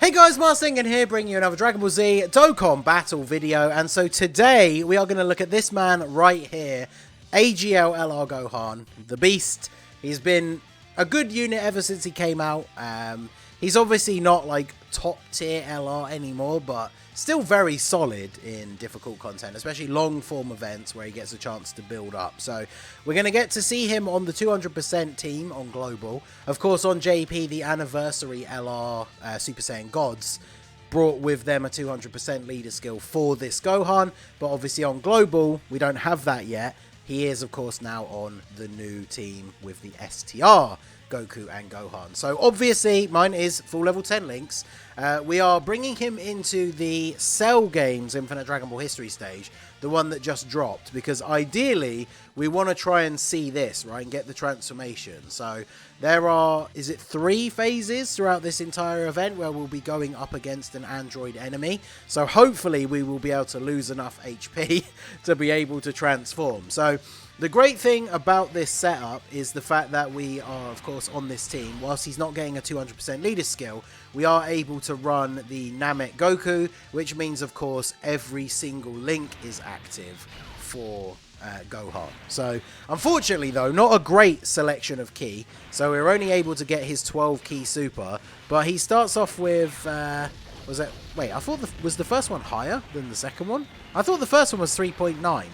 Hey guys, Marsing here bringing you another Dragon Ball Z Dokkan battle video, and so today we are going to look at this man right here, AGL Gohan, the Beast. He's been a good unit ever since he came out. He's obviously not like top tier LR anymore, but still very solid in difficult content, especially long form events where he gets a chance to build up. So we're going to get to see him on the 200% team on Global. Of course, on JP, the anniversary LR Super Saiyan Gods brought with them a 200% leader skill for this Gohan, but obviously on Global, we don't have that yet. He is, of course, now on the new team with the STR Goku and Gohan. So obviously mine is full level 10 links. We are bringing him into the Cell Games Infinite Dragon Ball History stage, the one that just dropped, because ideally we want to try and see this, right, and get the transformation. So there are, is it 3 phases throughout this entire event where we'll be going up against an android enemy. So hopefully we will be able to lose enough HP to be able to transform. So the great thing about this setup is the fact that we are, of course, on this team. Whilst he's not getting a 200% leader skill, we are able to run the Namek Goku, which means, of course, every single link is active for Gohan. So, unfortunately, though, not a great selection of key. So we're only able to get his 12 key super, but he starts off with, was it? Wait, I thought was the first one higher than the second one? I thought the first one was 3.9.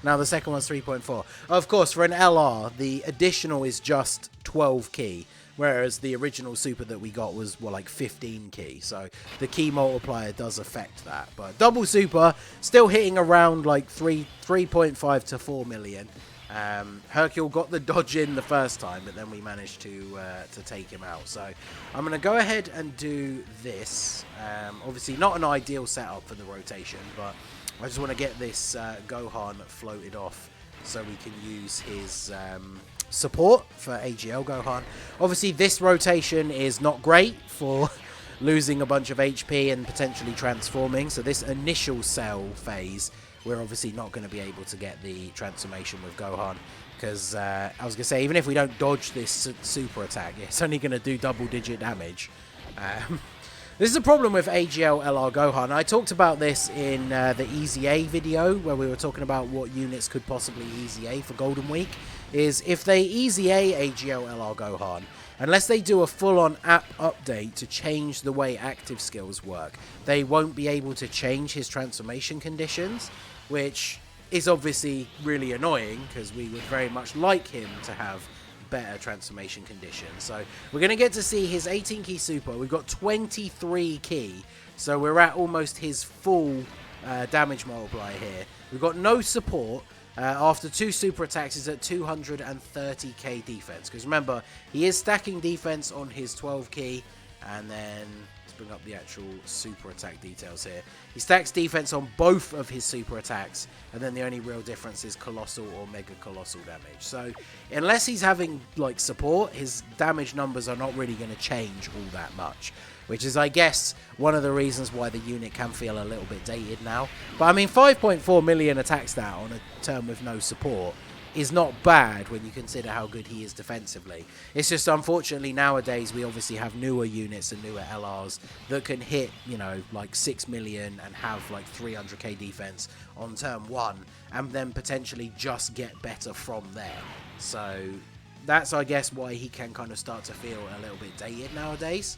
Now the second one's 3.4. Of course, for an LR, the additional is just 12 key, whereas the original super that we got was, well, like 15 key. So the key multiplier does affect that. But double super, still hitting around like 3.5 to 4 million. Hercule got the dodge in the first time, but then we managed to take him out. So I'm going to go ahead and do this. Obviously not an ideal setup for the rotation, but I just want to get this Gohan floated off so we can use his support for AGL Gohan. Obviously, this rotation is not great for losing a bunch of HP and potentially transforming. So this initial cell phase, we're obviously not going to be able to get the transformation with Gohan. Because I was going to say, even if we don't dodge this super attack, it's only going to do double-digit damage. This is a problem with AGL Gohan. I talked about this in the Easy A video, where we were talking about what units could possibly Easy A for Golden Week. Is if they Easy A AGL Gohan, unless they do a full-on app update to change the way active skills work, they won't be able to change his transformation conditions, which is obviously really annoying, because we would very much like him to have better transformation conditions. So we're going to get to see his 18 key super. We've got 23 key, so we're at almost his full damage multiplier here. We've got no support. After 2 super attacks, is at 230k defense, because remember, he is stacking defense on his 12 key, and then let's bring up the actual super attack details here. He stacks defense on both of his super attacks, and then the only real difference is colossal or mega colossal damage. So unless he's having like support, his damage numbers are not really going to change all that much, which is, I guess, one of the reasons why the unit can feel a little bit dated now. But I mean, 5.4 million attack stat on a turn with no support is not bad when you consider how good he is defensively. It's just, unfortunately, nowadays we obviously have newer units and newer LRs that can hit, you know, like 6 million and have like 300k defense on turn 1, and then potentially just get better from there. So that's, I guess, why he can kind of start to feel a little bit dated nowadays.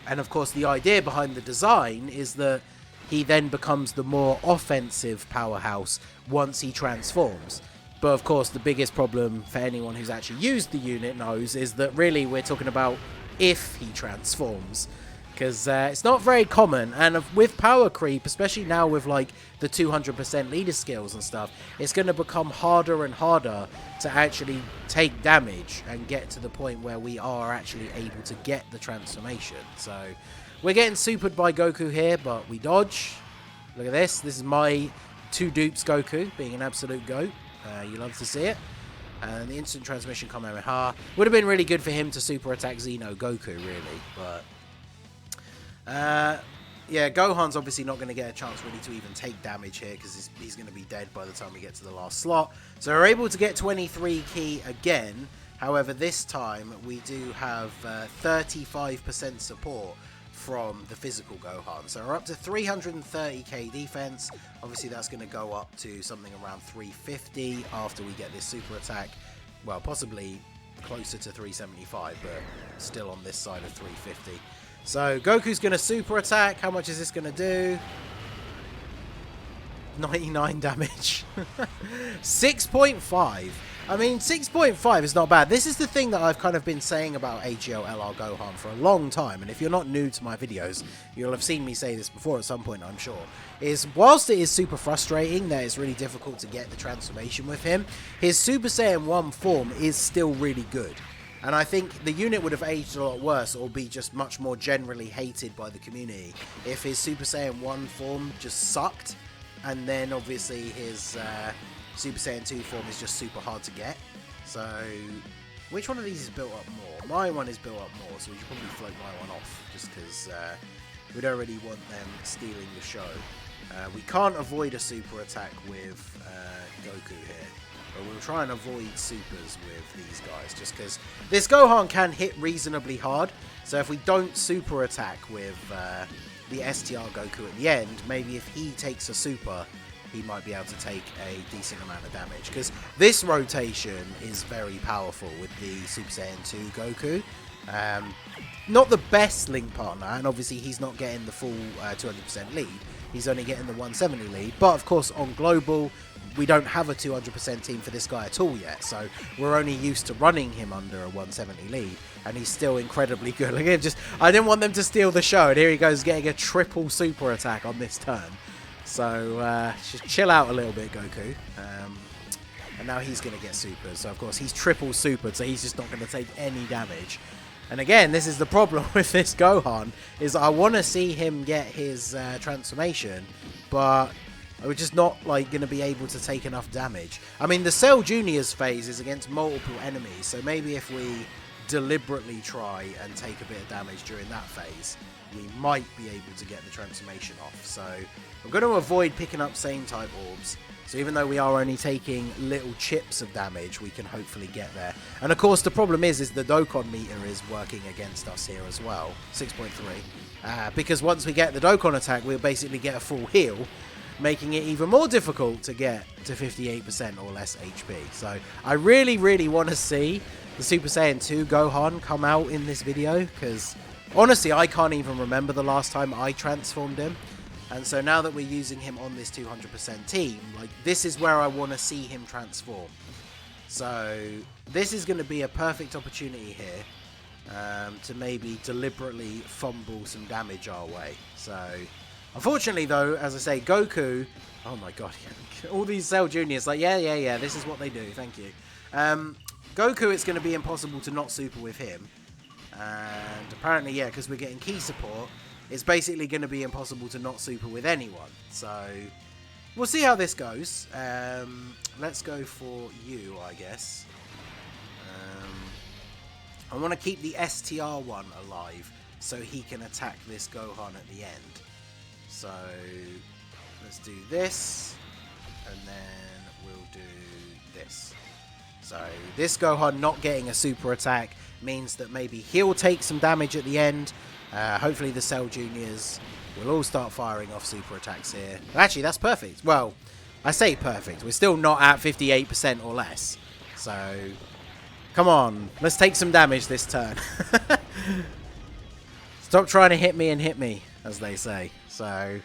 And of course, the idea behind the design is that he then becomes the more offensive powerhouse once he transforms. But of course, the biggest problem for anyone who's actually used the unit knows is that really we're talking about if he transforms, because it's not very common. And with power creep, especially now with like the 200% leader skills and stuff, it's going to become harder and harder to actually take damage and get to the point where we are actually able to get the transformation. So we're getting supered by Goku here, but we dodge. Look at this. This is my 2 dupes Goku being an absolute goat. You love to see it. And the instant transmission Kamehameha would have been really good for him to super attack Xeno Goku, really. But yeah, Gohan's obviously not going to get a chance really to even take damage here, because he's going to be dead by the time we get to the last slot. So we're able to get 23 key again. However, this time we do have 35% support from the physical Gohan. So we're up to 330k defense. Obviously that's going to go up to something around 350 after we get this super attack. Well, possibly closer to 375, but still on this side of 350. So Goku's going to super attack. How much is this going to do? 99 damage. 6.5. I mean, 6.5 is not bad. This is the thing that I've kind of been saying about AGL LR Gohan for a long time, and if you're not new to my videos, you'll have seen me say this before at some point, I'm sure, is whilst it is super frustrating that it's really difficult to get the transformation with him, his Super Saiyan 1 form is still really good. And I think the unit would have aged a lot worse, or be just much more generally hated by the community, if his Super Saiyan 1 form just sucked, and then obviously his Super Saiyan 2 form is just super hard to get. So, which one of these is built up more? My one is built up more, so we should probably float my one off, just because we don't really want them stealing the show. We can't avoid a super attack with Goku here, but we'll try and avoid supers with these guys, just because this Gohan can hit reasonably hard, so if we don't super attack with the STR Goku at the end, maybe if he takes a super, he might be able to take a decent amount of damage, because this rotation is very powerful with the Super Saiyan 2 Goku. Not the best link partner, and obviously he's not getting the full 200% lead, he's only getting the 170 lead, but of course on global we don't have a 200% team for this guy at all yet, so we're only used to running him under a 170 lead, and he's still incredibly good. Look at him, I didn't want them to steal the show, and here he goes getting a triple super attack on this turn. So, just chill out a little bit, Goku. And now he's going to get supers. So, of course, he's triple supered, so he's just not going to take any damage. And again, this is the problem with this Gohan, is I want to see him get his transformation, but we're just not like going to be able to take enough damage. I mean, the Cell Junior's phase is against multiple enemies, so maybe if we deliberately try and take a bit of damage during that phase, we might be able to get the transformation off. So I'm going to avoid picking up same type orbs. So even though we are only taking little chips of damage, we can hopefully get there. And of course the problem is the Dokkan meter is working against us here as well. 6.3. Because once we get the Dokkan attack, we'll basically get a full heal, making it even more difficult to get to 58% or less HP. So I really, really want to see the Super Saiyan 2 Gohan come out in this video, because honestly, I can't even remember the last time I transformed him. And so now that we're using him on this 200% team, like, this is where I want to see him transform. So this is going to be a perfect opportunity here to maybe deliberately fumble some damage our way. So unfortunately though, as I say, Goku, oh my god, all these Cell Juniors, like, yeah, this is what they do, thank you. Goku, it's going to be impossible to not super with him. And apparently, yeah, because we're getting key support, it's basically going to be impossible to not super with anyone. So we'll see how this goes. Let's go for you, I guess. I want to keep the STR one alive so he can attack this Gohan at the end. So let's do this, and then we'll do this. So this Gohan not getting a super attack means that maybe he'll take some damage at the end. Hopefully the Cell Juniors will all start firing off super attacks here. Actually, that's perfect. Well, I say perfect. We're still not at 58% or less. So, come on. Let's take some damage this turn. Stop trying to hit me, as they say. So,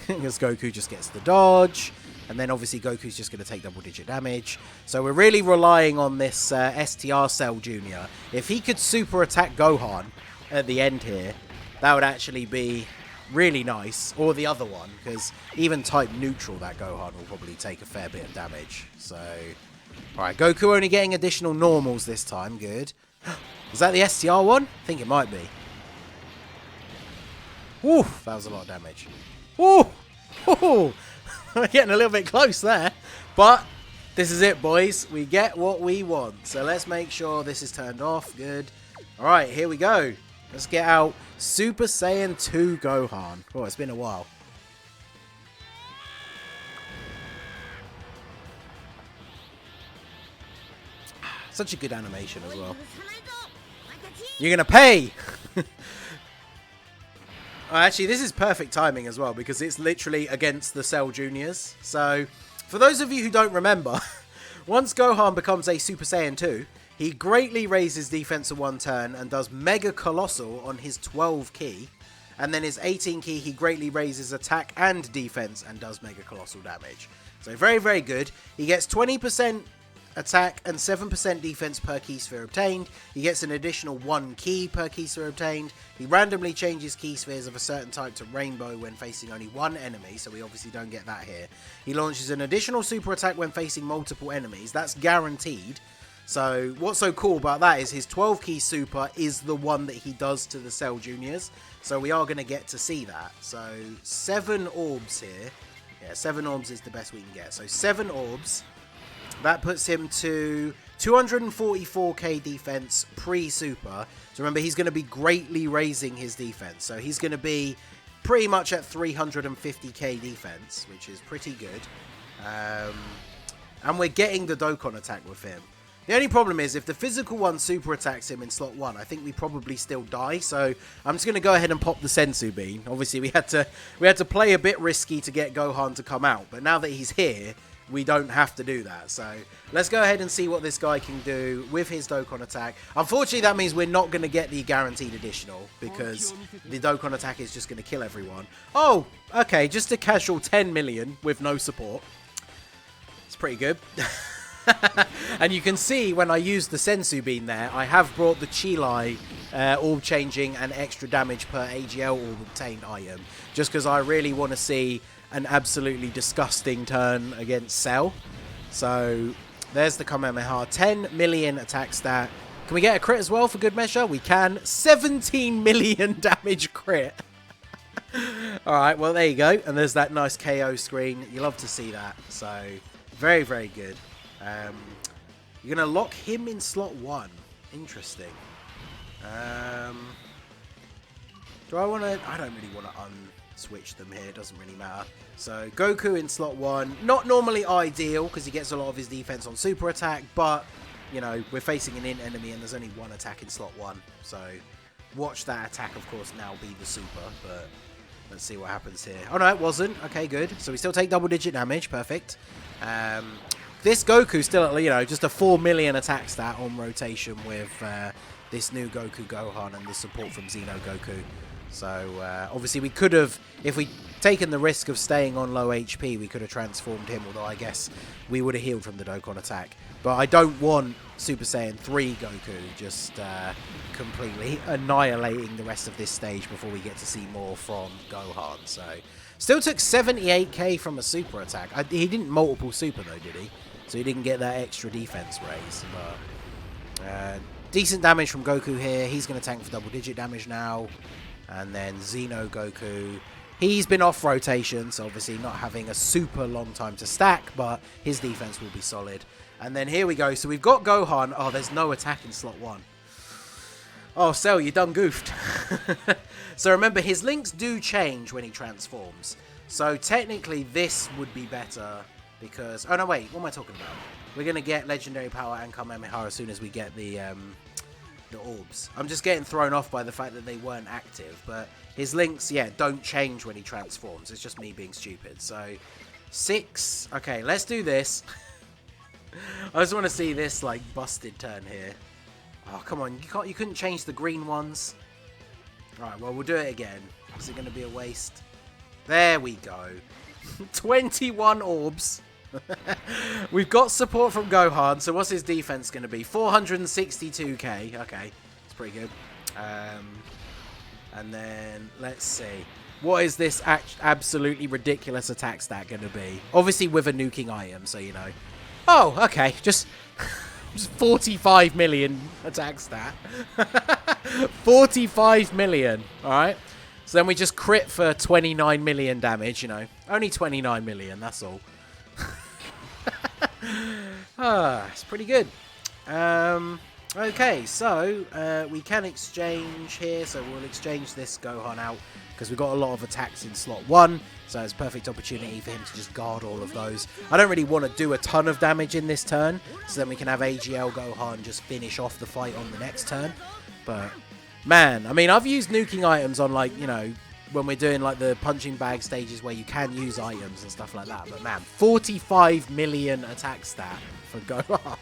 because Goku just gets the dodge. And then obviously Goku's just going to take double-digit damage. So we're really relying on this STR Cell Junior. If he could super attack Gohan at the end here, that would actually be really nice. Or the other one, because even type neutral, that Gohan will probably take a fair bit of damage. So, alright, Goku only getting additional normals this time. Good. Is that the STR one? I think it might be. Woo, that was a lot of damage. Woo! Woo! We're getting a little bit close there, but this is it, boys. We get what we want. So let's make sure this is turned off. Good. All right, here we go. Let's get out Super Saiyan 2 Gohan. Oh, it's been a while. Such a good animation as well. You're going to pay! Actually, this is perfect timing as well because it's literally against the Cell Juniors. So, for those of you who don't remember, once Gohan becomes a Super Saiyan 2, he greatly raises defense in one turn and does Mega Colossal on his 12 key. And then his 18 key, he greatly raises attack and defense and does Mega Colossal damage. So very, very good. He gets 20% attack and 7% defense per key sphere obtained. He gets an additional 1 key per key sphere obtained. He randomly changes key spheres of a certain type to rainbow when facing only one enemy, so we obviously don't get that here. He launches an additional super attack when facing multiple enemies. That's guaranteed. So what's so cool about that is his 12 key super is the one that he does to the Cell Juniors. So we are going to get to see that. So 7 orbs here. Yeah, 7 orbs is the best we can get. So 7 orbs. That puts him to 244k defense pre-super. So remember, he's going to be greatly raising his defense. So he's going to be pretty much at 350k defense, which is pretty good. And we're getting the Dokkan attack with him. The only problem is, if the physical one super attacks him in slot 1, I think we probably still die. So I'm just going to go ahead and pop the Sensu Bean. Obviously, we had to play a bit risky to get Gohan to come out. But now that he's here, we don't have to do that. So let's go ahead and see what this guy can do with his Dokkan attack. Unfortunately, that means we're not going to get the guaranteed additional because the Dokkan attack is just going to kill everyone. Oh, okay, just a casual 10 million with no support. It's pretty good. And you can see when I use the Sensu Bean there, I have brought the Chilai orb changing and extra damage per AGL orb obtained item. Just because I really want to see an absolutely disgusting turn against Cell. So there's the Kamehameha. 10 million attack stat. Can we get a crit as well for good measure? We can. 17 million damage crit. Alright, well there you go. And there's that nice KO screen. You love to see that. So very, very good. You're going to lock him in slot 1. Interesting. Do I want to... I don't really want to switch them here, it doesn't really matter. So Goku in slot 1, not normally ideal because he gets a lot of his defense on super attack, but you know, we're facing an in enemy and there's only one attack in slot 1, so watch that attack of course now be the super. But let's see what happens here. Oh no, it wasn't. Okay, good. So we still take double digit damage. Perfect. This Goku still at, you know, just a 4 million attack stat on rotation with this new Goku Gohan and the support from Xeno Goku. So, obviously we could have, if we'd taken the risk of staying on low HP, we could have transformed him, although I guess we would have healed from the Dokkan attack. But I don't want Super Saiyan 3 Goku just completely annihilating the rest of this stage before we get to see more from Gohan. So, still took 78k from a super attack. He didn't multiple super though, did he? So he didn't get that extra defense raise. But, decent damage from Goku here. He's going to tank for double digit damage now. And then Xeno Goku, he's been off rotation, so obviously not having a super long time to stack, but his defense will be solid. And then here we go. So we've got Gohan. Oh, there's no attack in slot 1. Oh, Cell, you done goofed. So remember, his links do change when he transforms. So technically this would be better because... Oh, no, wait. What am I talking about? We're going to get Legendary Power and Kamehameha as soon as we get the orbs. I'm just getting thrown off by the fact that they weren't active, but his links, yeah, don't change when he transforms. It's just me being stupid. So 6. Okay, let's do this. I just want to see this like busted turn here. Oh, come on, you couldn't change the green ones. Alright, well, we'll do it again. Is it going to be a waste? There we go. 21 orbs. We've got support from Gohan, so what's his defense going to be? 462k. Okay, it's pretty good. And then, let's see. What is this absolutely ridiculous attack stat going to be? Obviously with a nuking item, so you know. Oh, okay, just 45 million attack stat. 45 million, alright? So then we just crit for 29 million damage, you know. Only 29 million, that's all. It's pretty good. Okay, so we can exchange here. So we'll exchange this Gohan out because we've got a lot of attacks in slot 1. So it's a perfect opportunity for him to just guard all of those. I don't really want to do a ton of damage in this turn. So then we can have AGL Gohan just finish off the fight on the next turn. But, man, I mean, I've used nuking items on, like, you know, when we're doing like the punching bag stages where you can use items and stuff like that. But man, 45 million attack stat for Gohan.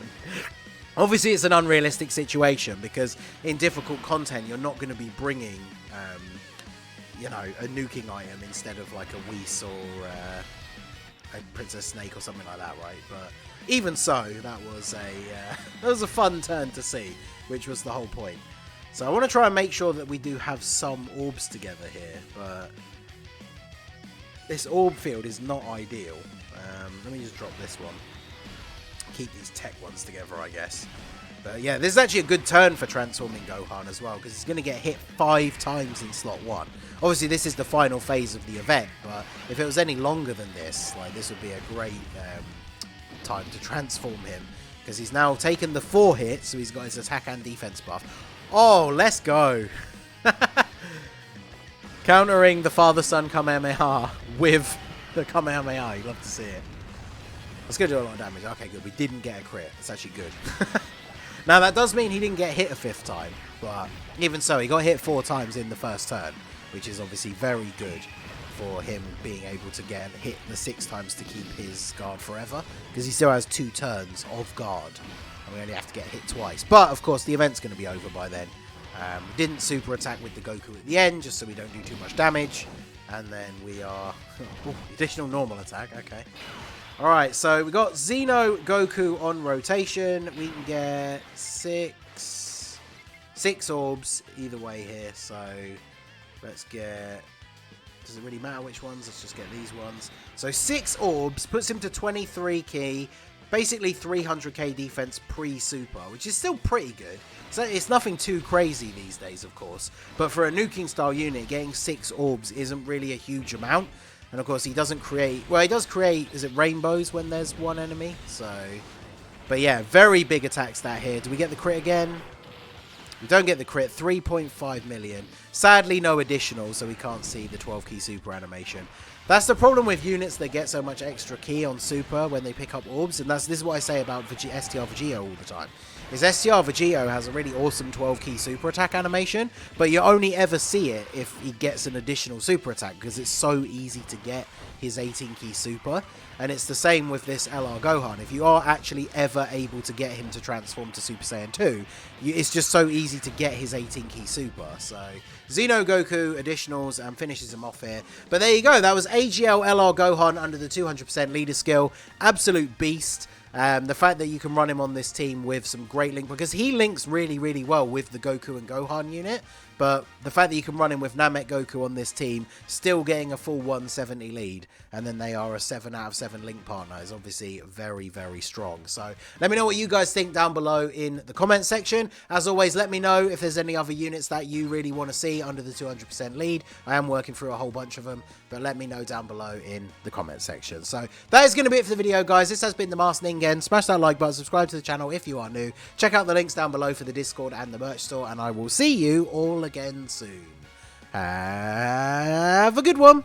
Obviously, it's an unrealistic situation because in difficult content, you're not going to be bringing, you know, a nuking item instead of like a Whis or a Princess Snake or something like that, right? But even so, that was a fun turn to see, which was the whole point. So I want to try and make sure that we do have some orbs together here, but this orb field is not ideal. Let me just drop this one. Keep these tech ones together, I guess. But yeah, this is actually a good turn for transforming Gohan as well, because he's going to get hit 5 times in slot 1. Obviously, this is the final phase of the event, but if it was any longer than this, like this would be a great time to transform him, because he's now taken the 4 hits, so he's got his attack and defense buff. Oh, let's go. Countering the father-son Kamehameha with the Kamehameha. You love to see it. It's going to do a lot of damage. Okay, good. We didn't get a crit. That's actually good. Now, that does mean he didn't get hit a 5th time, but even so, he got hit 4 times in the first turn, which is obviously very good for him being able to get hit the 6 times to keep his guard forever, because he still has 2 turns of guard, and we only have to get hit twice. But, of course, the event's going to be over by then. We didn't super attack with the Goku at the end, just so we don't do too much damage, and then we are... Ooh, additional normal attack, okay. Alright, so we got Xeno Goku on rotation. We can get 6 orbs either way here, so let's get... Does it really matter which ones? Let's just get these ones. So 6 orbs puts him to 23 key, basically 300k defense pre-super, which is still pretty good. So it's nothing too crazy these days, of course, but for a nuking style unit, getting 6 orbs isn't really a huge amount. And of course, he doesn't create... Well, he does create... Is it rainbows when there's one enemy? So... But yeah, very big attack stat here. Do we get the crit again? We don't get the crit. 3.5 million. Sadly, no additional, so we can't see the 12 key super animation. That's the problem with units that get so much extra key on super when they pick up orbs. And this is what I say about STR Vegito all the time. Is STR Vegito has a really awesome 12 key super attack animation, but you only ever see it if he gets an additional super attack, because it's so easy to get his 18 key super. And it's the same with this LR Gohan. If you are actually ever able to get him to transform to Super Saiyan 2, it's just so easy to get his 18 key super. So Xeno Goku additionals and finishes him off here. But there you go. That was AGL LR Gohan under the 200% leader skill. Absolute beast. The fact that you can run him on this team with some great link, because he links really, really well with the Goku and Gohan unit. But the fact that you can run him with Namek Goku on this team, still getting a full 170 lead, and then they are a 7 out of 7 link partner, is obviously very, very strong. So let me know what you guys think down below in the comment section. As always, let me know if there's any other units that you really want to see under the 200% lead. I am working through a whole bunch of them, but let me know down below in the comment section. So that is going to be it for the video, guys. This has been the Masked Ningen. Smash that like button, subscribe to the channel if you are new. Check out the links down below for the Discord and the merch store, and I will see you all again soon. Have a good one.